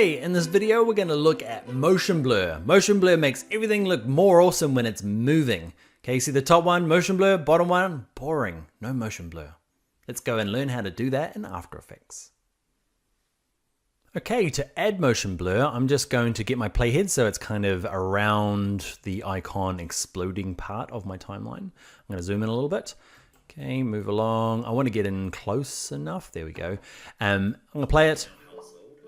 Okay, in this video we're going to look at motion blur. Motion blur makes everything look more awesome when it's moving. Okay, see the top one, motion blur, bottom one, boring, no motion blur. Let's go and learn how to do that in After Effects. Okay, to add motion blur, I'm just going to get my playhead so it's kind of around the icon exploding part of my timeline. I'm going to zoom in a little bit. Okay, move along. I want to get in close enough. There we go. I'm going to play it.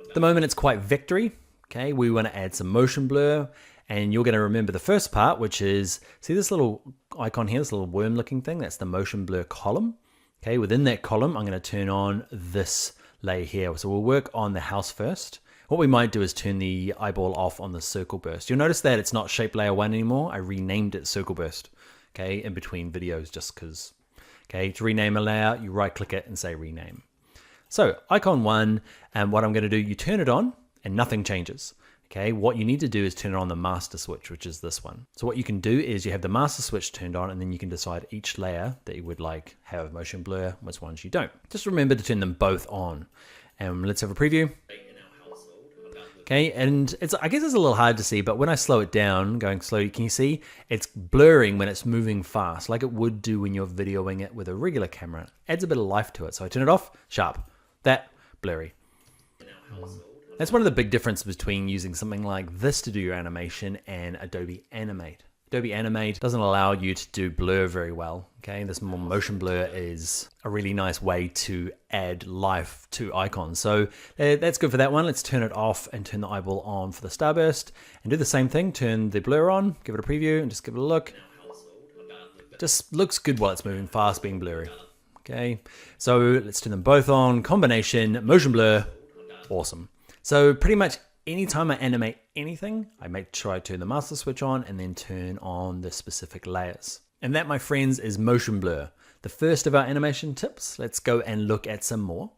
At the moment it's quite vectory. Okay, we want to add some motion blur, and you're going to remember the first part, which is, see this little icon here, this little worm looking thing, that's the motion blur column. Okay, within that column I'm going to turn on this layer here. So we'll work on the house first. What we might do is turn the eyeball off on the circle burst. You'll notice that it's not shape layer 1 anymore. I renamed it circle burst, okay, in between videos just because. Okay, to rename a layer, you right click it and say rename. So icon 1, and what I'm going to do, you turn it on and nothing changes. Okay, what you need to do is turn on the master switch, which is this one. So what you can do is you have the master switch turned on, and then you can decide each layer that you would like have motion blur, which ones you don't. Just remember to turn them both on. And let's have a preview. Okay, and I guess it's a little hard to see, but when I slow it down, going slowly, can you see it's blurring when it's moving fast, like it would do when you're videoing it with a regular camera. It adds a bit of life to it. So I turn it off, sharp. That, blurry. That's one of the big differences between using something like this to do your animation and Adobe Animate. Adobe Animate doesn't allow you to do blur very well. Okay, this more motion blur is a really nice way to add life to icons. So that's good for that one. Let's turn it off and turn the eyeball on for the starburst, and do the same thing. Turn the blur on, give it a preview, and just give it a look. Just looks good while it's moving fast, being blurry. Okay, so let's turn them both on. Combination, motion blur, awesome. So pretty much anytime I animate anything, I make sure I turn the master switch on and then turn on the specific layers. And that, my friends, is motion blur. The first of our animation tips. Let's go and look at some more.